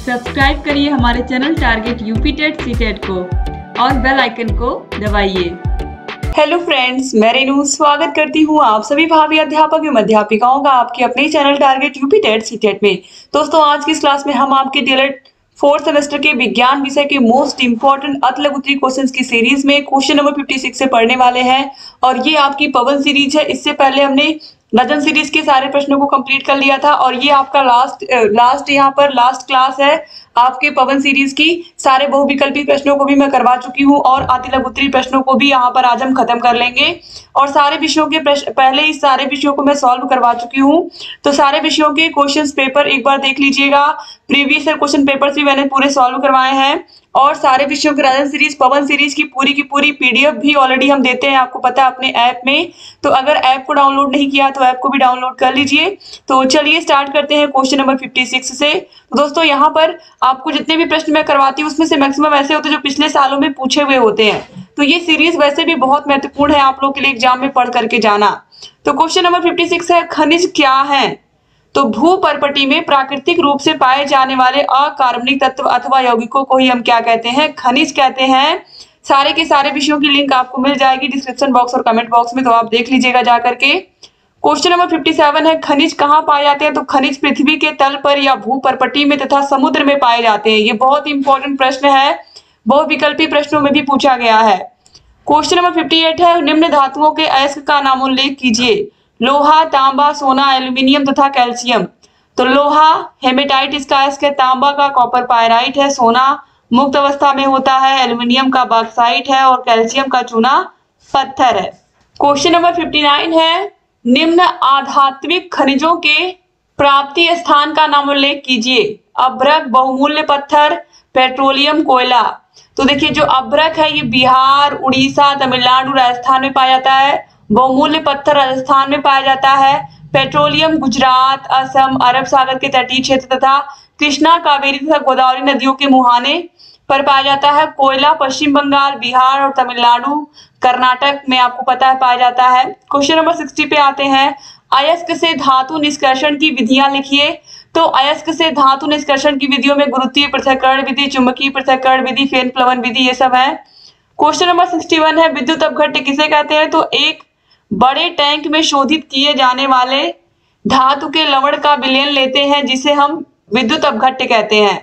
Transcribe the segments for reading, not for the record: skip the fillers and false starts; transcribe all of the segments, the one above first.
Subscribe करिए हमारे channel target UP TET CTET को और बेल आइकन को दबाइए। हेलो फ्रेंड्स, मैं रेनू स्वागत करती हूँ आप सभी भावी अध्यापक एवं अध्यापिकाओं का आपके अपने channel target UP TET CTET में। दोस्तों, आज की इस क्लास में हम आपके डीएलएड 4th सेमेस्टर के विज्ञान विषय के मोस्ट इंपॉर्टेंट अति लघु उत्तरीय क्वेश्चंस की सीरीज में क्वेश्चन नंबर 56 से पढ़ने वाले हैं। और ये आपकी पवन सीरीज है। इससे पहले हमने नजम सीरीज के सारे प्रश्नों को कंप्लीट कर लिया था और ये आपका लास्ट क्लास है आपके पवन सीरीज की। सारे बहुविकल्पी प्रश्नों को भी मैं करवा चुकी हूँ और अति लघु उत्तरीय प्रश्नों को भी यहाँ पर आज हम खत्म कर लेंगे। और सारे विषयों के पहले ही सारे विषयों को मैं सॉल्व करवा चुकी हूँ। तो सारे विषयों के क्वेश्चंस पेपर एक बार देख लीजिएगा। प्रीवियस ईयर क्वेश्चन पेपर्स भी मैंने पूरे सॉल्व करवाए हैं और सारे विषयों के राजन सीरीज पवन सीरीज की पूरी पीडीएफ भी ऑलरेडी हम देते हैं, आपको पता है, अपने ऐप में। तो अगर ऐप को डाउनलोड नहीं किया तो ऐप को भी डाउनलोड कर लीजिए। तो चलिए स्टार्ट करते हैं क्वेश्चन नंबर 56 से। तो दोस्तों, यहाँ पर आपको जितने भी प्रश्न मैं करवाती हूँ उसमें से मैक्सिमम ऐसे होते हैं जो पिछले सालों में पूछे हुए होते हैं। तो ये सीरीज वैसे भी बहुत महत्वपूर्ण है आप लोग के लिए एग्जाम में पढ़ करके जाना। तो क्वेश्चन नंबर 56 है, खनिज क्या है? तो भूपर्पटी में प्राकृतिक रूप से पाए जाने वाले अकार्बनिक तत्व अथवा यौगिकों को ही हम क्या कहते हैं? खनिज कहते हैं। सारे के सारे विषयों की लिंक आपको मिल जाएगी डिस्क्रिप्शन बॉक्स और कमेंट बॉक्स में, तो आप देख लीजिएगा जा करके। क्वेश्चन नंबर 57 है, खनिज कहाँ पाए जाते हैं? तो खनिज पृथ्वी के तल पर या भूपर्पटी में तथा समुद्र में पाए जाते हैं। ये बहुत इंपॉर्टेंट प्रश्न है, बहुविकल्पी प्रश्नों में भी पूछा गया है। क्वेश्चन नंबर 58 है, निम्न धातुओं के अयस्क का नामोल्लेख कीजिए। लोहा, तांबा, सोना, एल्यूमिनियम तथा कैल्शियम। तो लोहा हेमेटाइट इसका अयस्क है, तांबा का कॉपर पायराइट है, सोना मुक्त अवस्था में होता है, एल्यूमिनियम का बॉक्साइट है और कैल्शियम का चूना पत्थर है। क्वेश्चन नंबर 59 है, निम्न आधात्मिक खनिजों के प्राप्ति स्थान का नामोल्लेख कीजिए। अभ्रक, बहुमूल्य पत्थर, पेट्रोलियम, कोयला। तो देखिए, जो अभ्रक है ये बिहार, उड़ीसा, तमिलनाडु, राजस्थान में पाया जाता है। बहुमूल्य पत्थर राजस्थान में पाया जाता है। पेट्रोलियम गुजरात, असम, अरब सागर के तटीय क्षेत्र तथा कृष्णा, कावेरी तथा गोदावरी नदियों के मुहाने पर पाया जाता है। कोयला पश्चिम बंगाल, बिहार और तमिलनाडु, कर्नाटक में आपको पता है पाया जाता है। क्वेश्चन नंबर 60 पे आते हैं, अयस्क से धातु निष्कर्षण की विधियां लिखिए। तो अयस्क से धातु निष्कर्षण की विधियों में गुरुत्वीय पृथक्करण विधि, चुंबकीय पृथक्करण विधि, फेन प्लवन विधि, ये सब है। क्वेश्चन नंबर 61 है, विद्युत अपघट्य किसे कहते हैं? तो एक बड़े टैंक में शोधित किए जाने वाले धातु के लवण का विलयन लेते हैं जिसे हम विद्युत अपघट्य कहते हैं।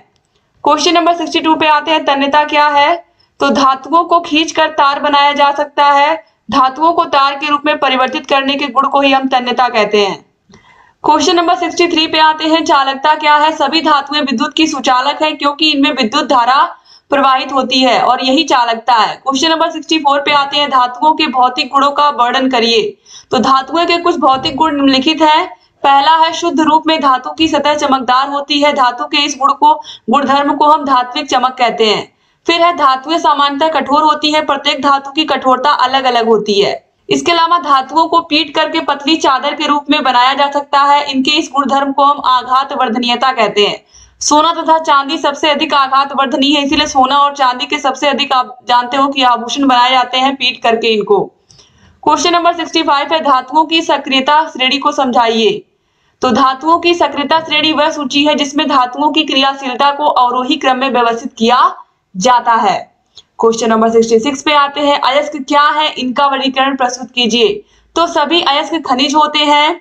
क्वेश्चन नंबर 62 पे आते हैं, तन्यता क्या है? तो धातुओं को खींचकर तार बनाया जा सकता है। धातुओं को तार के रूप में परिवर्तित करने के गुण को ही हम तन्यता कहते हैं। क्वेश्चन नंबर 63 पे आते हैं, चालकता क्या है? सभी धातुएं विद्युत की सुचालक है क्योंकि इनमें विद्युत धारा प्रवाहित होती है और यही चालकता है। क्वेश्चन नंबर 64 पे आते हैं, धातुओं के भौतिक गुणों का वर्णन करिए। तो धातुओं के कुछ भौतिक गुण निम्नलिखित हैं। पहला है, शुद्ध रूप में धातु की सतह चमकदार होती है। धातु के इस गुणधर्म को हम धात्विक चमक कहते हैं। फिर है, धातुएं सामान्यतः कठोर होती है, प्रत्येक धातु की कठोरता अलग अलग होती है। इसके अलावा धातुओं को पीट करके पतली चादर के रूप में बनाया जा सकता है। इनके इस गुणधर्म को हम आघात वर्धनीयता कहते हैं। सोना तथा चांदी सबसे अधिक आघात वर्धनीय है, इसीलिए सोना और चांदी के सबसे अधिक आप जानते हो कि आभूषण बनाए जाते हैं पीट करके इनको। क्वेश्चन नंबर 65 है, धातुओं की सक्रियता श्रेणी को समझाइए। तो धातुओं की सक्रियता श्रेणी वह सूची है जिसमें धातुओं की क्रियाशीलता को अवरोही क्रम में व्यवस्थित किया जाता है। क्वेश्चन नंबर 66 पे आते हैं, अयस्क क्या है? इनका वर्गीकरण प्रस्तुत कीजिए। तो सभी अयस्क खनिज होते हैं।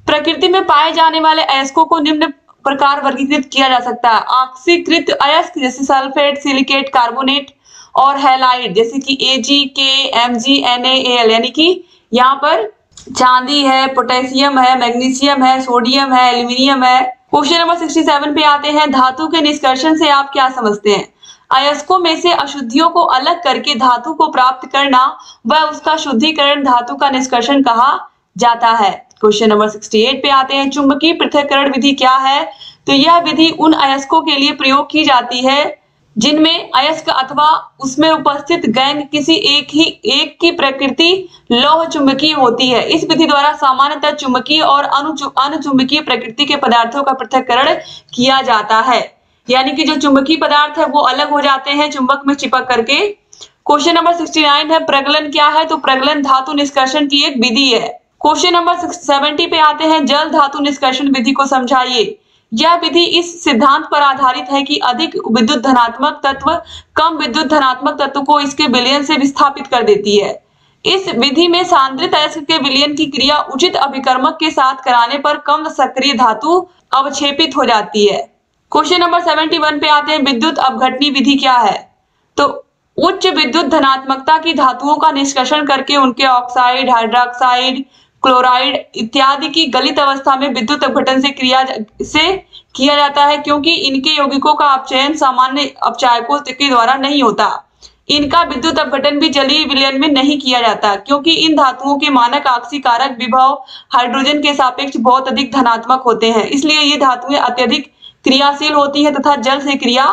प्रकृति में पाए जाने वाले अयस्कों को निम्न प्रकार वर्गीकृत किया जा सकता है। ऑक्सीकृत अयस्क जैसे सल्फेट, सिलिकेट, कार्बोनेट और हैलाइड जैसे कि Ag, K, Mg, Na, Al, यानी कि यहाँ पर चांदी है, पोटेशियम है, मैग्नीशियम है, सोडियम है, एल्यूमिनियम है। क्वेश्चन नंबर 67 पे आते हैं, धातु के निष्कर्षण से आप क्या समझते हैं? अयस्कों में से अशुद्धियों को अलग करके धातु को प्राप्त करना व उसका शुद्धिकरण धातु का निष्कर्षण कहा जाता है। क्वेश्चन नंबर 68 पे आते हैं, चुंबकीय पृथक्करण विधि क्या है? तो यह विधि उन अयस्कों के लिए प्रयोग की जाती है जिनमें अयस्क अथवा उसमें उपस्थित गैंग किसी एक की प्रकृति लौह चुंबकीय होती है। इस विधि द्वारा सामान्यतः चुंबकीय और अनुचुंबकीय प्रकृति के पदार्थों का पृथक्करण किया जाता है, यानी कि जो चुंबकीय पदार्थ है वो अलग हो जाते हैं चुंबक में चिपक करके। क्वेश्चन नंबर 69 है, प्रगलन क्या है? तो प्रगलन धातु निष्कर्षण की एक विधि है। क्वेश्चन नंबर 70 पे आते हैं, जल धातु निष्कर्षण विधि को समझाइए। यह विधि इस सिद्धांत पर आधारित है कि अधिक विद्युत धनात्मक तत्व कम विद्युत धनात्मक तत्व को इसके विलयन से विस्थापित कर देती है। इस विधि में सांद्रित अयस्क के विलयन की क्रिया उचित अभिकर्मक के साथ कराने पर कम सक्रिय धातु अवक्षेपित हो जाती है। क्वेश्चन नंबर 71 पे आते हैं, विद्युत अपघटनी विधि क्या है? तो उच्च विद्युत धनात्मकता की धातुओं का निष्कर्षण करके उनके ऑक्साइड, हाइड्रोक्साइड, क्लोराइड इत्यादि की गलित अवस्था में विद्युत अपघटन से किया जाता है, क्योंकि इनके यौगिकों का अपचयन सामान्य अपचायकों के द्वारा नहीं होता। इनका विद्युत अपघटन भी जलीय विलयन में नहीं किया जाता, क्योंकि इन धातुओं के मानक आक्सीकारक विभव हाइड्रोजन के सापेक्ष बहुत अधिक धनात्मक होते हैं। इसलिए ये धातुएं अत्यधिक क्रियाशील होती है तथा जल से क्रिया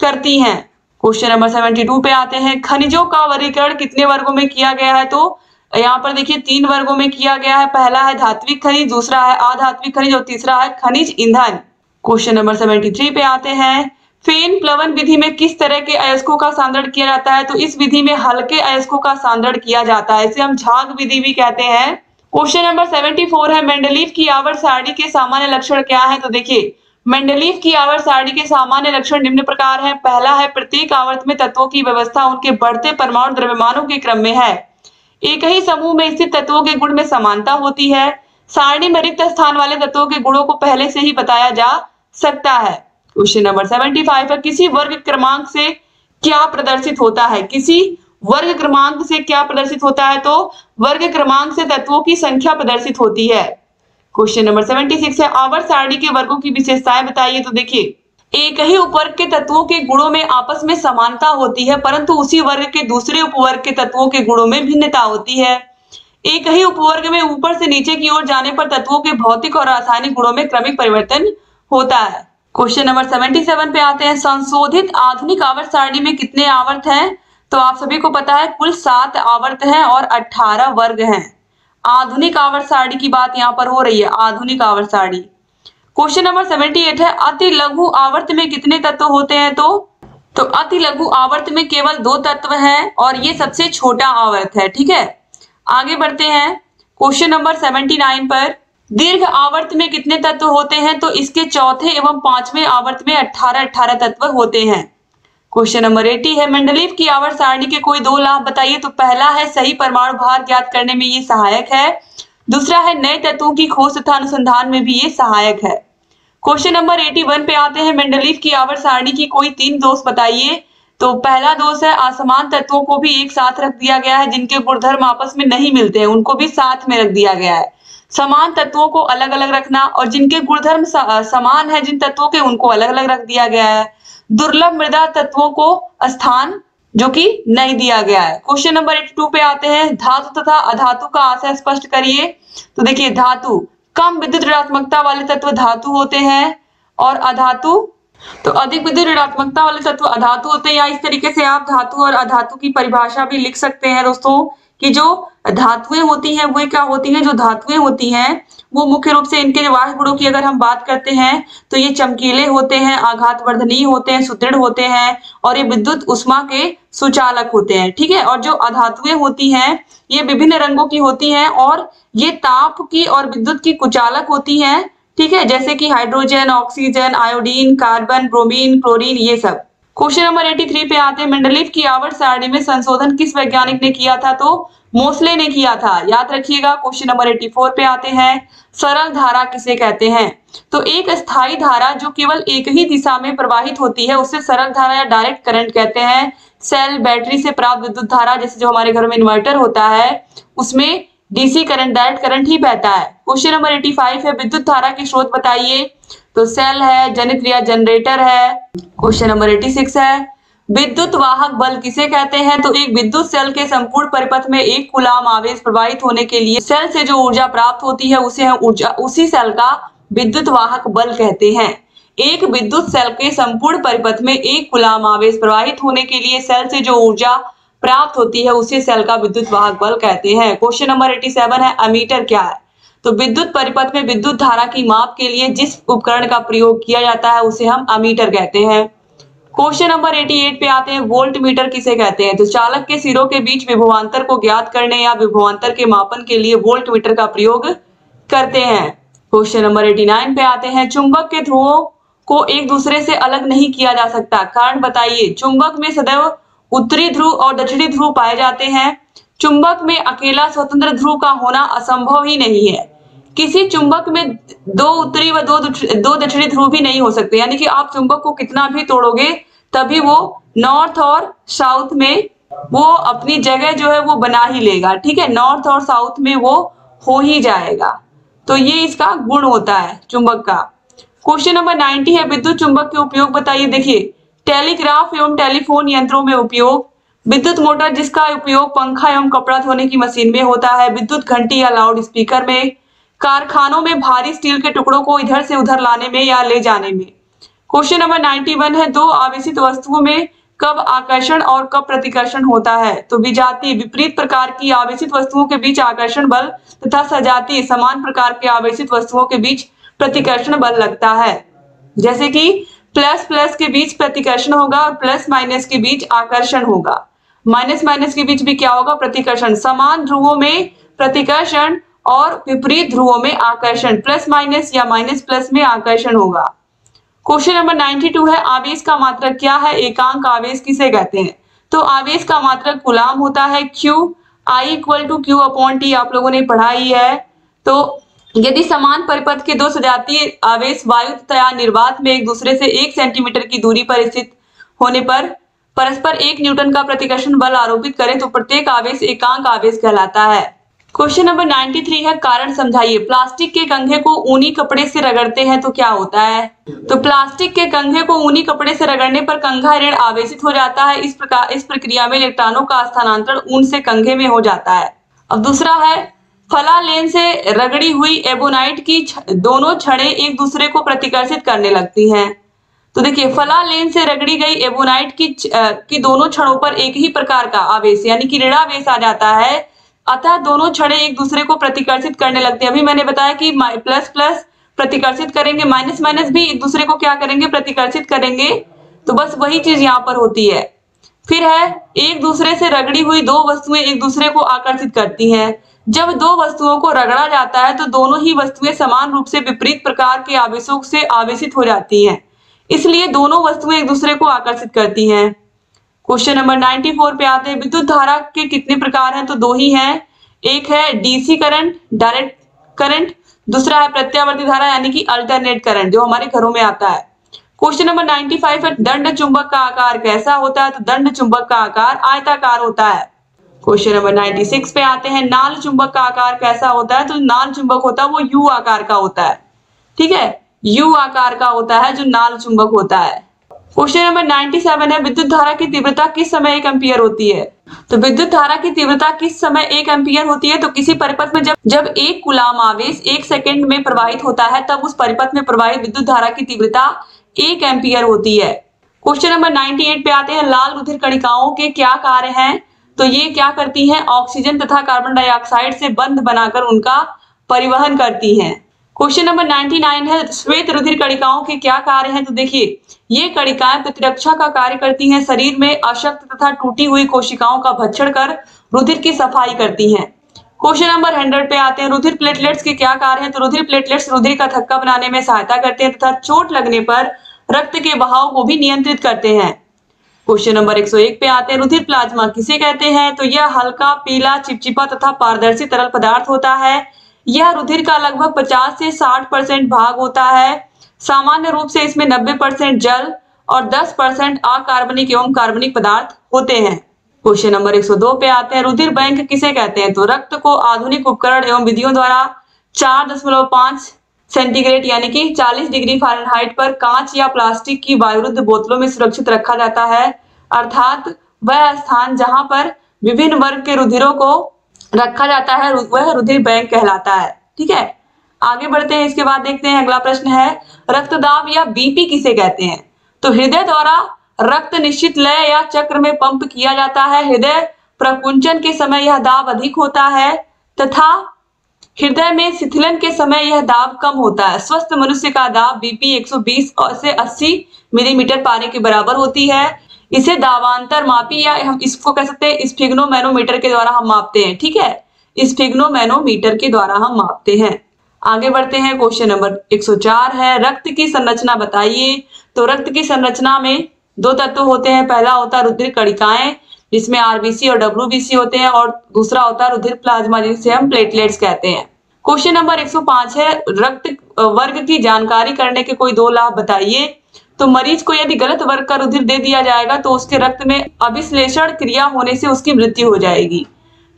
करती हैं। क्वेश्चन नंबर 72 पे आते हैं, खनिजों का वर्गीकरण कितने वर्गों में किया गया है? तो यहाँ पर देखिए 3 वर्गों में किया गया है। पहला है धात्विक खनिज, दूसरा है अधात्विक खनिज और तीसरा है खनिज ईंधन। क्वेश्चन नंबर 73 पे आते हैं, फेन प्लवन विधि में किस तरह के अयस्कों का सांद्रण किया जाता है? तो इस विधि में हल्के अयस्कों का सांद्रण किया जाता है, इसे हम झाग विधि भी कहते हैं। क्वेश्चन नंबर 74 है, मेंडलीव की आवर्त सारणी के सामान्य लक्षण क्या है? तो देखिए मेंडलीव की आवर्त सारणी के सामान्य लक्षण निम्न प्रकार है। पहला है, प्रत्येक आवर्त में तत्वों की व्यवस्था उनके बढ़ते परमाणु द्रव्यमानों के क्रम में है। एक ही समूह में स्थित तत्वों के गुण में समानता होती है। सारणी में रिक्त स्थान वाले तत्वों के गुणों को पहले से ही बताया जा सकता है। क्वेश्चन नंबर 75 है, किसी वर्ग क्रमांक से क्या प्रदर्शित होता है? किसी वर्ग क्रमांक से क्या प्रदर्शित होता है? तो वर्ग क्रमांक से तत्वों की संख्या प्रदर्शित होती है। क्वेश्चन नंबर 76 है, आवर्त सारणी के वर्गों की विशेषताएं बताइए। तो देखिए एक ही उपवर्ग के तत्वों के गुणों में आपस में समानता होती है, परंतु उसी वर्ग के दूसरे उपवर्ग के तत्वों के गुणों में भिन्नता होती है। एक ही उपवर्ग में ऊपर से नीचे की ओर जाने पर तत्वों के भौतिक और रासायनिक गुणों में क्रमिक परिवर्तन होता है। क्वेश्चन नंबर 77 पे आते हैं, संशोधित आधुनिक आवर्त सारणी में कितने आवर्त हैं? तो आप सभी को पता है कुल 7 आवर्त हैं और 18 वर्ग हैं। आधुनिक आवर्त सारणी की बात यहाँ पर हो रही है, आधुनिक आवर्त सारणी। क्वेश्चन नंबर 78 है, अति लघु आवर्त में कितने तत्व होते हैं? तो अति लघु आवर्त में केवल 2 तत्व हैं और ये सबसे छोटा आवर्त है। ठीक है, आगे बढ़ते हैं। क्वेश्चन नंबर 79 पर, दीर्घ आवर्त में कितने तत्व होते हैं? तो इसके चौथे एवं 5वें आवर्त में 18 तत्व होते हैं। क्वेश्चन नंबर 80 है, मेंडलीव की आवर्त सारणी के कोई 2 लाभ बताइए। तो पहला है, सही परमाणु भार ज्ञात करने में ये सहायक है। दूसरा है, नए तत्वों की खोज तथा अनुसंधान में भी ये सहायक है। क्वेश्चन नंबर 81 पे आते हैं, मेंडलीव की आवर्त सारणी की कोई 3 दोष बताइए। तो पहला दोष है, असमान तत्वों को भी एक साथ रख दिया गया है, जिनके गुणधर्म आपस में नहीं मिलते हैं उनको भी साथ में रख दिया गया है। समान तत्वों को अलग अलग रखना और जिनके गुणधर्म समान है जिन तत्वों के, उनको अलग अलग रख दिया गया है। दुर्लभ मृदा तत्वों को स्थान जो कि नहीं दिया गया है। क्वेश्चन नंबर 82 पे आते हैं, धातु तथा अधातु का आशय स्पष्ट करिए। तो देखिए धातु, कम विद्युत ऋणात्मकता वाले तत्व धातु होते हैं और अधातु तो अधिक विद्युत ऋणात्मकता वाले तत्व अधातु होते हैं। या इस तरीके से आप धातु और अधातु की परिभाषा भी लिख सकते हैं दोस्तों, कि जो धातुएं होती हैं वो क्या होती हैं? जो धातुएं होती हैं वो मुख्य रूप से इनके वाहक गुणों की अगर हम बात करते हैं तो ये चमकीले होते हैं, आघातवर्धनीय होते हैं, सुदृढ़ होते हैं और ये विद्युत ऊष्मा के सुचालक होते हैं। ठीक है, और जो अधातुएं होती हैं ये विभिन्न रंगों की होती हैं और ये ताप की और विद्युत की कुचालक होती हैं। ठीक है, जैसे कि hydrogen, oxygen, iodine, carbon, bromine, chlorine, ये सब। क्वेश्चन नंबर 83 पे आते हैं, मेंडलीव की आवर्त सारणी में संशोधन किस वैज्ञानिक ने किया था? तो मोसले ने किया था, याद रखिएगा। क्वेश्चन नंबर 84 पे आते हैं, सरल धारा किसे कहते हैं? तो एक स्थायी धारा जो केवल एक ही दिशा में प्रवाहित होती है उसे सरल धारा या डायरेक्ट करंट कहते हैं। सेल, बैटरी से प्राप्त विद्युत धारा, जैसे जो हमारे घर में इन्वर्टर होता है उसमें डीसी करंट, डायरेक्ट करंट ही बहता है। क्वेश्चन नंबर 85 है, विद्युत धारा के स्रोत बताइए। तो सेल है, जनित्र या जनरेटर है। क्वेश्चन नंबर 86 है, विद्युत वाहक बल किसे कहते हैं? तो एक विद्युत सेल के संपूर्ण परिपथ में एक कूलाम आवेश प्रवाहित होने के लिए सेल से जो ऊर्जा प्राप्त होती है उसे हम उसी सेल का विद्युत वाहक बल कहते हैं। एक विद्युत सेल के संपूर्ण परिपथ में एक कूलाम आवेश प्रवाहित होने के लिए सेल से जो ऊर्जा प्राप्त होती है उसे सेल का विद्युत वाहक बल कहते हैं। क्वेश्चन नंबर 87 है, अमीटर क्या है? तो विद्युत परिपथ में विद्युत धारा की माप के लिए जिस उपकरण का प्रयोग किया जाता है उसे हम अमीटर कहते हैं। क्वेश्चन नंबर 88 पे आते हैं, वोल्ट मीटर किसे कहते हैं? तो चालक के सिरों के बीच विभवांतर को ज्ञात करने या विभवांतर के मापन के लिए वोल्ट मीटर का प्रयोग करते हैं। क्वेश्चन नंबर 89 पे आते हैं। चुंबक के ध्रुवों को एक दूसरे से अलग नहीं किया जा सकता, कारण बताइए। चुंबक में सदैव उत्तरी ध्रुव और दक्षिणी ध्रुव पाए जाते हैं। चुंबक में अकेला स्वतंत्र ध्रुव का होना असंभव ही नहीं है। किसी चुंबक में दो उत्तरी व दो दक्षिणी ध्रुव भी नहीं हो सकते, यानी कि आप चुंबक को कितना भी तोड़ोगे तभी वो नॉर्थ और साउथ में वो अपनी जगह जो है वो बना ही लेगा। ठीक है, नॉर्थ और साउथ में वो हो ही जाएगा। तो ये इसका गुण होता है चुंबक का। क्वेश्चन नंबर 90 है। विद्युत चुंबक के उपयोग बताइए। देखिए, टेलीग्राफ एवं टेलीफोन यंत्रों में उपयोग, विद्युत मोटर जिसका उपयोग पंखा एवं कपड़ा धोने की मशीन में होता है, विद्युत घंटी या लाउड स्पीकर में, कारखानों में भारी स्टील के टुकड़ों को इधर से उधर लाने में या ले जाने में। क्वेश्चन नंबर 91 है। दो आवेशित वस्तुओं में कब आकर्षण और कब प्रतिकर्षण होता है? तो विजातीय विपरीत प्रकार की आवेशित वस्तुओं के बीच आकर्षण बल तथा सजातीय समान प्रकार के आवेशित वस्तुओं के बीच प्रतिकर्षण बल लगता है। जैसे कि प्लस प्लस के बीच प्रतिकर्षण होगा और प्लस माइनस के बीच आकर्षण होगा। माइनस माइनस के बीच भी क्या होगा? प्रतिकर्षण। समान ध्रुवों में प्रतिकर्षण और विपरीत ध्रुवों में आकर्षण, प्लस माइनस या माइनस प्लस में आकर्षण होगा। क्वेश्चन नंबर 92 है। आवेश का मात्रक क्या है? एकांक आवेश किसे कहते हैं? तो आवेश का मात्रक कूलाम होता है। Q I = Q/T आप लोगों ने पढ़ा ही है। तो यदि समान परिपथ के दो सजातीय आवेश वायु तथा निर्वात में एक दूसरे से 1 सेंटीमीटर की दूरी पर स्थित होने पर परस्पर 1 न्यूटन का प्रतिकर्षण बल आरोपित करें तो प्रत्येक आवेश एकांक आवेश कहलाता है। क्वेश्चन नंबर 93 है। कारण समझाइए। प्लास्टिक के कंघे को ऊनी कपड़े से रगड़ते हैं तो क्या होता है? तो प्लास्टिक के कंघे को ऊनी कपड़े से रगड़ने पर कंघा ऋण आवेशित हो जाता है। इस प्रक्रिया में इलेक्ट्रॉनों का स्थानांतरण ऊन से कंघे में हो जाता है। अब दूसरा है, फलालेन से रगड़ी हुई एबोनाइट की दोनों छड़ें एक दूसरे को प्रतिकर्षित करने लगती हैं। तो देखिए, फलालेन से रगड़ी गई एबोनाइट की दोनों छड़ों पर एक ही प्रकार का आवेश यानी कि ऋणावेश आ जाता है, अतः दोनों छड़ें एक दूसरे को प्रतिकर्षित करने लगती हैं। अभी मैंने बताया कि प्लस प्लस प्रतिकर्षित करेंगे, माइनस माइनस भी एक दूसरे को क्या करेंगे? प्रतिकर्षित करेंगे। तो बस वही चीज यहाँ पर होती है। फिर है, एक दूसरे से रगड़ी हुई दो वस्तुएं एक दूसरे को आकर्षित करती हैं। जब दो वस्तुओं को रगड़ा जाता है तो दोनों ही वस्तुएं समान रूप से विपरीत प्रकार के आवेशों से आवेशित हो जाती हैं, इसलिए दोनों वस्तुएं एक दूसरे को आकर्षित करती हैं। क्वेश्चन नंबर 94 पे आते हैं। विद्युत धारा के कितने प्रकार हैं? तो 2 ही हैं। एक है डीसी करंट, डायरेक्ट करंट, दूसरा है प्रत्यावर्ती धारा यानी कि अल्टरनेट करंट जो हमारे घरों में आता है। क्वेश्चन नंबर 95 है। दंड चुंबक का आकार कैसा होता है? तो दंड चुंबक का आकार आयताकार होता है। क्वेश्चन नंबर 96 पे आते हैं। नाल चुंबक का आकार कैसा होता है? तो नाल चुंबक होता है वो यू आकार का होता है। ठीक है, यू आकार का होता है जो नाल चुंबक होता है। क्वेश्चन नंबर 97 है। विद्युत धारा की तीव्रता किस समय 1 एम्पीयर होती है? तो विद्युत धारा की तीव्रता किस समय 1 एम्पीयर होती है? तो किसी परिपथ में जब 1 कूलाम आवेश 1 सेकंड में प्रवाहित होता है तब उस परिपथ में प्रवाहित विद्युत धारा की तीव्रता 1 एम्पीयर होती है। क्वेश्चन नंबर 98 पे आते हैं। लाल रुधिर कणिकाओं के क्या कार्य हैं? तो ये क्या करती हैं? ऑक्सीजन तथा कार्बन डाइऑक्साइड से बंध बनाकर उनका परिवहन करती हैं। क्वेश्चन नंबर 99 है। श्वेत रुधिर कणिकाओं के क्या कार्य हैं? तो देखिए, ये कणिकाएं प्रतिरक्षा का कार्य करती हैं, शरीर में अशक्त तथा टूटी हुई कोशिकाओं का भक्षण कर रुधिर की सफाई करती हैं। क्वेश्चन नंबर 100 पे आते हैं। रुधिर प्लेटलेट्स के क्या कार्य हैं? तो रुधिर प्लेटलेट्स रुधिर का थक्का बनाने में सहायता करते हैं तथा चोट लगने पर रक्त के बहाव को भी नियंत्रित करते हैं। क्वेश्चन नंबर 101 पे आते हैं। रुधिर प्लाज्मा किसे कहते हैं? तो यह हल्का पीला चिपचिपा तथा पारदर्शी तरल पदार्थ होता है। यह रुधिर का लगभग 50 से 60% भाग होता है। सामान्य रूप से इसमें 90% जल और 10% अकार्बनिक एवं कार्बनिक पदार्थ होते हैं। क्वेश्चन नंबर 102 पे आते हैं। रुधिर बैंक किसे कहते हैं? तो रक्त को आधुनिक उपकरण एवं विधियों द्वारा 4.5 सेंटीग्रेड यानी कि 40 डिग्री फ़ारेनहाइट पर कांच या प्लास्टिक की वायुरुद्ध बोतलों में सुरक्षित रखा जाता है, अर्थात वह स्थान जहां पर विभिन्न वर्ग के रुधिरों को रखा जाता है वह रुधिर बैंक कहलाता है। ठीक है, आगे बढ़ते हैं। इसके बाद देखते हैं अगला प्रश्न है, रक्तदाब या बीपी किसे कहते हैं? तो हृदय द्वारा रक्त निश्चित लय या चक्र में पंप किया जाता है। हृदय प्रकुंचन के समय यह दाब अधिक होता है तथा हृदय में शिथिलन के समय यह दाब कम होता है। स्वस्थ मनुष्य का दाब बीपी 120 से 80 मिलीमीटर पारे के बराबर होती है। इसे दाबांतर मापी या हम इसको कह सकते हैं स्फिग्नोमैनोमीटर के द्वारा हम मापते हैं। ठीक है, स्फिग्नोमैनोमीटर के द्वारा हम मापते हैं। आगे बढ़ते हैं। क्वेश्चन नंबर 104 है, रक्त की संरचना बताइए। तो रक्त की संरचना में दो तत्व होते हैं। पहला होता है रुधिर कणिकाएं, जिसमें आरबीसी और डब्ल्यूबीसी होते हैं, और दूसरा होता है रुधिर प्लाज्मा, जिसे हम प्लेटलेट्स कहते हैं। क्वेश्चन नंबर 105 है, रक्त वर्ग की जानकारी करने के कोई 2 लाभ बताइए। तो मरीज को यदि गलत वर्ग का रुधिर दे दिया जाएगा तो उसके रक्त में अभिश्लेषण क्रिया होने से उसकी मृत्यु हो जाएगी।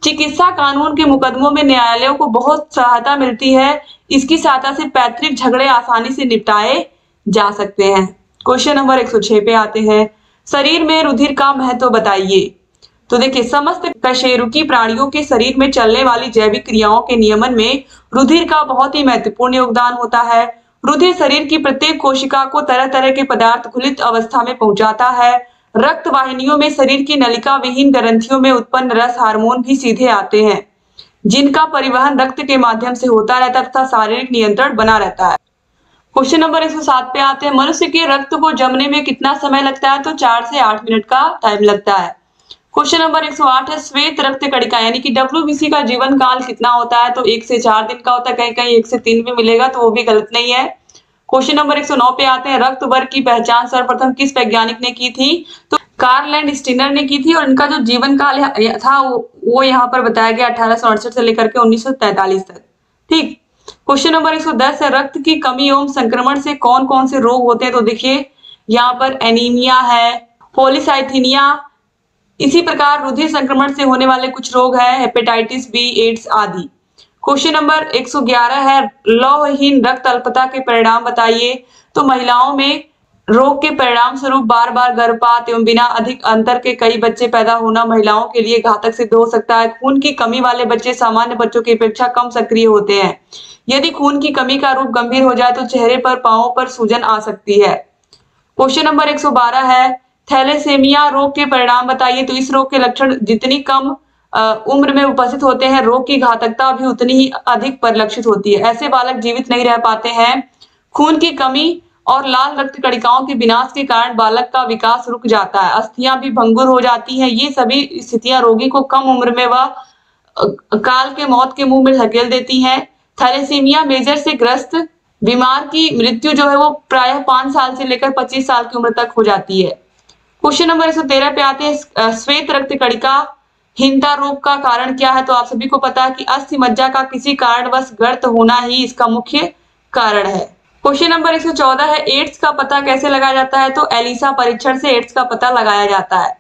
चिकित्सा कानून के मुकदमों में न्यायालयों को बहुत सहायता मिलती है। इसकी सहायता से पैतृक झगड़े आसानी से निपटाए जा सकते हैं। क्वेश्चन नंबर 106 पे आते हैं, शरीर में रुधिर का महत्व बताइए। तो देखिए, समस्त कशेरुकी प्राणियों के शरीर में चलने वाली जैविक क्रियाओं के नियमन में रुधिर का बहुत ही महत्वपूर्ण योगदान होता है। रुधिर शरीर की प्रत्येक कोशिका को तरह तरह के पदार्थ घुलित अवस्था में पहुंचाता है। रक्त वाहिनियों में शरीर की नलिका विहीन ग्रंथियों में उत्पन्न रस हार्मोन भी सीधे आते हैं, जिनका परिवहन रक्त के माध्यम से होता रहता है तथा शारीरिक नियंत्रण बना रहता है। क्वेश्चन नंबर 107 पे आते हैं, मनुष्य के रक्त को जमने में कितना समय लगता है। तो 4 से 8 मिनट का टाइम लगता है। क्वेश्चन नंबर 108 है, श्वेत रक्त कणिका यानी कि डब्ल्यूबीसी का जीवन काल कितना होता है। तो 1 से 4 दिन का होता है, कहीं कहीं 1 से 3 भी मिलेगा, तो वो भी गलत नहीं है। क्वेश्चन नंबर 109 पे आते हैं, रक्त वर्ग की पहचान सर्वप्रथम किस वैज्ञानिक ने की थी। तो कार्ल एंड स्टिनर ने की थी, और इनका जो जीवन काल था वो यहाँ पर बताया गया 1868 से लेकर के 1943 तक। ठीक। क्वेश्चन नंबर 110 है, रक्त की कमी एवं संक्रमण से कौन कौन से रोग होते हैं। तो देखिए, यहाँ पर एनीमिया है, पॉलीसाइथीनिया, इसी प्रकार रुधिर संक्रमण से होने वाले कुछ रोग हैं, हेपेटाइटिस बी, एड्स आदि। क्वेश्चन नंबर 111 है, लौहहीन रक्त अल्पता के परिणाम बताइए। तो महिलाओं में रोग के परिणाम स्वरूप बार बार गर्भपात एवं बिना अधिक अंतर के कई बच्चे पैदा होना महिलाओं के लिए घातक सिद्ध हो सकता है। खून की कमी वाले बच्चे सामान्य बच्चों की अपेक्षा कम सक्रिय होते हैं। यदि खून की कमी का रूप गंभीर हो जाए तो चेहरे पर, पांवों पर सूजन आ सकती है। क्वेश्चन नंबर 112 है, थैलेसेमिया रोग के परिणाम बताइए। तो इस रोग के लक्षण जितनी कम उम्र में उपस्थित होते हैं, रोग की घातकता भी उतनी ही अधिक परिलक्षित होती है। ऐसे बालक जीवित नहीं रह पाते हैं। खून की कमी और लाल रक्त कणिकाओं के विनाश के कारण बालक का विकास रुक जाता है। अस्थियां भी भंगुर हो जाती हैं। ये सभी स्थितियां रोगी को कम उम्र में व काल के मौत के मुंह में धकेल देती हैं। थैलेसीमिया मेजर से ग्रस्त बीमार की मृत्यु जो है वो प्रायः 5 साल से लेकर 25 साल की उम्र तक हो जाती है। क्वेश्चन नंबर 113 पे आते हैं, श्वेत रक्त कणिका हीनता रोग का कारण क्या है। तो आप सभी को पता है कि अस्थि मज्जा का किसी कारणवश गर्त होना ही इसका मुख्य कारण है। क्वेश्चन नंबर 114 है, एड्स का पता कैसे लगाया जाता है। तो एलिसा परीक्षण से एड्स का पता लगाया जाता है।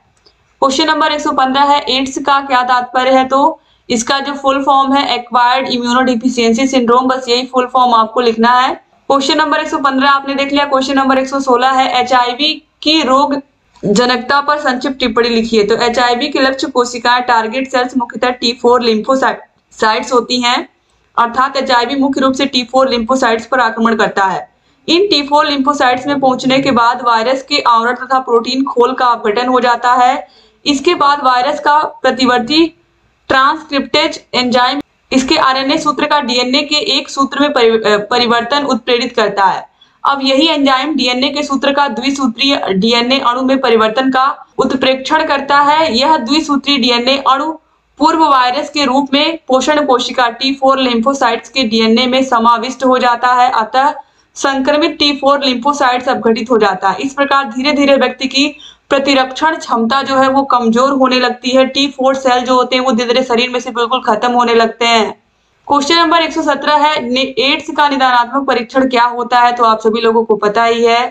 क्वेश्चन नंबर 115 है, एड्स का क्या तात्पर्य है। तो इसका जो फुल फॉर्म है एक्वायर्ड इम्यूनोडिफिशियंसी सिंड्रोम, बस यही फुल फॉर्म आपको लिखना है। क्वेश्चन नंबर 115 आपने देख लिया। क्वेश्चन नंबर 116 है, एचआईवी की रोग जनकता पर संक्षिप्त टिप्पणी लिखिए। तो एचआईवी के लक्ष्य कोशिकाएं टारगेट सेल्स मुख्यतः T4 लिम्फोसाइट्स होती हैं, अर्थात एचआईवी मुख्य रूप से T4 लिम्फोसाइट्स पर आक्रमण करता है। इन T4 लिम्फोसाइट्स में पहुंचने के बाद वायरस के आवरण तथा प्रोटीन खोल का अपघटन हो जाता है। इसके बाद वायरस का प्रतिवर्ती ट्रांसक्रिप्टेज एंजाइम इसके आरएनए सूत्र का डीएनए के एक सूत्र में परिवर्तन उत्प्रेरित करता है। अब यही एंजाइम डीएनए के सूत्र का द्विसूत्रीय डीएनए अणु में परिवर्तन का उत्प्रेक्षण करता है। यह द्विसूत्रीय डीएनए अणु पूर्व वायरस के रूप में पोषण कोशिका T4 लिम्फोसाइट्स के डीएनए में समाविष्ट हो जाता है। अतः संक्रमित T4 लिम्फोसाइट्स अपघटित हो जाता है। इस प्रकार धीरे धीरे व्यक्ति की प्रतिरक्षण क्षमता जो है वो कमजोर होने लगती है। T4 सेल जो होते हैं वो धीरे धीरे शरीर में से बिल्कुल खत्म होने लगते हैं। क्वेश्चन नंबर 117 है, एड्स का निदानात्मक परीक्षण क्या होता है। तो आप सभी लोगों को पता ही है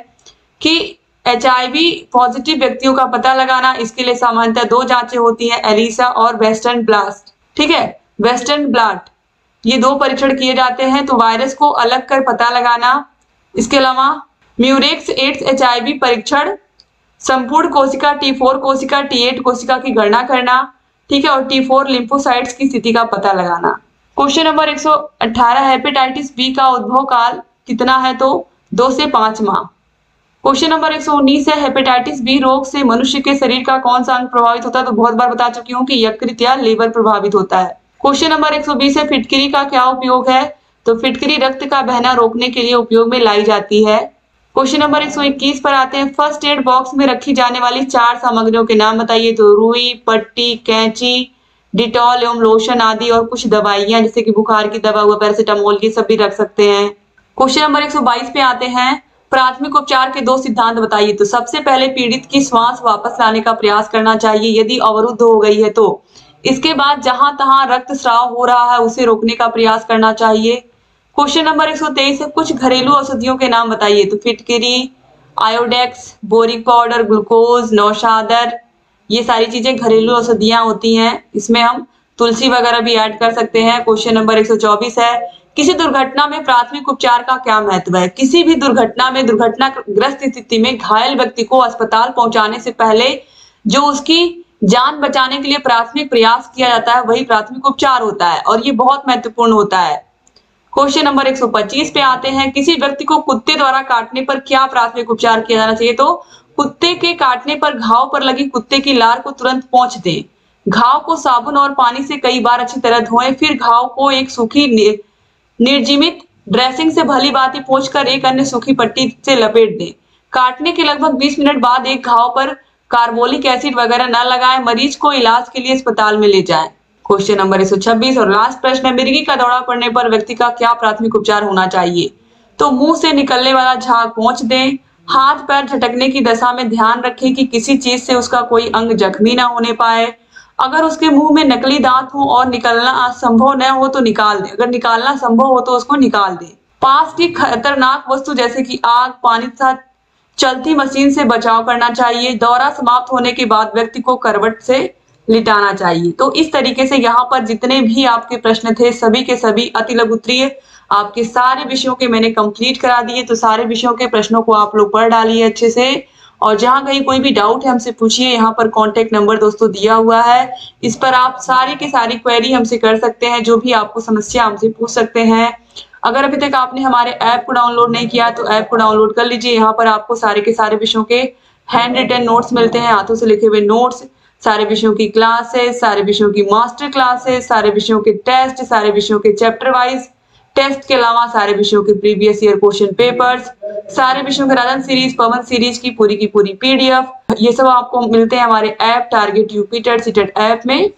कि एचआईवी पॉजिटिव व्यक्तियों का पता लगाना, इसके लिए सामान्यतः 2 जांचें होती हैं, एलिसा और वेस्टर्न ब्लास्ट। ठीक है, वेस्टर्न ब्लॉट, ये 2 परीक्षण किए जाते हैं। तो वायरस को अलग कर पता लगाना, इसके अलावा म्यूरेक्स एड्स एचआईवी परीक्षण, संपूर्ण कोशिका T4 कोशिका T8 कोशिका की गणना करना, ठीक है, और T4 लिम्फोसाइट्स की स्थिति का पता लगाना। क्वेश्चन नंबर 118, हेपेटाइटिस बी का उद्भव काल कितना है। तो 2 से 5 माह। क्वेश्चन नंबर 119 है, हेपेटाइटिस बी रोग से मनुष्य के शरीर का कौन सा अंग प्रभावित होता है। तो बहुत बार बता चुकी हूँ कि यकृत या लीवर प्रभावित होता है। क्वेश्चन नंबर 120 है, फिटकरी का क्या उपयोग है। तो फिटकरी रक्त का बहना रोकने के लिए उपयोग में लाई जाती है। क्वेश्चन नंबर 121 पर आते हैं, फर्स्ट एड बॉक्स में रखी जाने वाली 4 सामग्रियों के नाम बताइए। तो रुई, पट्टी, कैंची, डिटॉल एवं लोशन आदि और कुछ दवाइयां जैसे कि बुखार की दवा हुआ, पैरासिटामोल, ये सब भी रख सकते हैं। क्वेश्चन नंबर 122 पे आते हैं, प्राथमिक उपचार के 2 सिद्धांत बताइए। तो सबसे पहले पीड़ित की श्वास वापस लाने का प्रयास करना चाहिए यदि अवरुद्ध हो गई है तो। इसके बाद जहां तहां रक्तस्राव हो रहा है उसे रोकने का प्रयास करना चाहिए। क्वेश्चन नंबर 123 है, कुछ घरेलू औषधियों के नाम बताइए। तो फिटकरी, आयोडेक्स, बोरिक पाउडर, ग्लूकोज, नौशादर, ये सारी चीजें घरेलू औषधियां होती हैं। इसमें हम तुलसी वगैरह भी ऐड कर सकते हैं। क्वेश्चन नंबर 124 है, किसी दुर्घटना में प्राथमिक उपचार का क्या महत्व है। किसी भी दुर्घटना में दुर्घटनाग्रस्त स्थिति में घायल व्यक्ति को अस्पताल पहुंचाने से पहले जो उसकी जान बचाने के लिए प्राथमिक प्रयास किया जाता है वही प्राथमिक उपचार होता है और ये बहुत महत्वपूर्ण होता है। क्वेश्चन नंबर 125 पे आते हैं, किसी व्यक्ति को कुत्ते द्वारा काटने पर क्या प्राथमिक उपचार किया जाना चाहिए। तो कुत्ते के काटने पर घाव पर लगी कुत्ते की लार को तुरंत पोंछ दें। घाव को साबुन और पानी से कई बार अच्छी तरह धोएं, फिर घाव को एक सूखी निर्जीमित ड्रेसिंग से भली भांति पोंछकर एक अन्य सूखी पट्टी से लपेट दें। काटने के लगभग 20 मिनट बाद एक घाव पर कार्बोलिक एसिड वगैरह न लगाएं। मरीज को इलाज के लिए अस्पताल में ले जाएं। क्वेश्चन नंबर 126 और लास्ट प्रश्न है, मिर्गी का दौरा पड़ने पर व्यक्ति का क्या प्राथमिक उपचार होना चाहिए। तो मुंह से निकलने वाला झाग पोंछ दें। हाथ पैर झटकने की दशा में ध्यान रखें कि किसी चीज से उसका कोई अंग जख्मी ना होने पाए। अगर उसके मुंह में नकली दांत हो और निकलना संभव न हो तो निकाल दें। अगर निकालना संभव हो तो उसको निकाल दें। पास की खतरनाक वस्तु जैसे कि आग, पानी तथा चलती मशीन से बचाव करना चाहिए। दौरा समाप्त होने के बाद व्यक्ति को करवट से लिटाना चाहिए। तो इस तरीके से यहाँ पर जितने भी आपके प्रश्न थे सभी के सभी अति लघु उत्तरीय आपके सारे विषयों के मैंने कंप्लीट करा दिए। तो सारे विषयों के प्रश्नों को आप लोग पढ़ डालिए अच्छे से और जहां कहीं कोई भी डाउट है हमसे पूछिए। यहाँ पर कांटेक्ट नंबर दोस्तों दिया हुआ है, इस पर आप सारी की सारी क्वेरी हमसे कर सकते हैं। जो भी आपको समस्या हमसे पूछ सकते हैं। अगर अभी तक आपने हमारे ऐप को डाउनलोड नहीं किया तो ऐप को डाउनलोड कर लीजिए। यहाँ पर आपको सारे के सारे विषयों के हैंड रिटन नोट्स मिलते हैं, हाथों से लिखे हुए नोट्स, सारे विषयों की क्लासेस, सारे विषयों की मास्टर क्लासेस, सारे विषयों के टेस्ट, सारे विषयों के चैप्टर वाइज टेस्ट के अलावा सारे विषयों के प्रीवियस ईयर क्वेश्चन पेपर्स, सारे विषयों के राजन सीरीज, पवन सीरीज की पूरी पीडीएफ, ये सब आपको मिलते हैं हमारे app target UP TET CTET app में।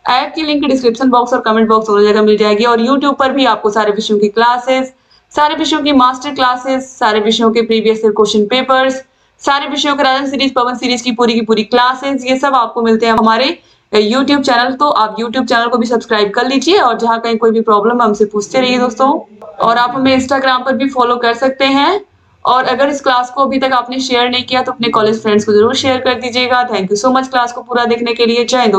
ऐप की लिंक डिस्क्रिप्शन बॉक्स और कमेंट बॉक्स दोनों जगह मिल जाएगी और यूट्यूब पर भी आपको सारे विषयों की क्लासेस, सारे विषयों की मास्टर क्लासेस, सारे विषयों के प्रीवियस ईयर क्वेश्चन पेपर्स, सारे विषयों के राजन सीरीज, पवन सीरीज की पूरी क्लासेस, ये सब आपको मिलते हैं हमारे YouTube चैनल। तो आप YouTube चैनल को भी सब्सक्राइब कर लीजिए और जहां कहीं कोई भी प्रॉब्लम है हमसे पूछते रहिए दोस्तों। और आप हमें इंस्टाग्राम पर भी फॉलो कर सकते हैं। और अगर इस क्लास को अभी तक आपने शेयर नहीं किया तो अपने कॉलेज फ्रेंड्स को जरूर शेयर कर दीजिएगा। Thank you so much class को पूरा देखने के लिए। जय हिंद।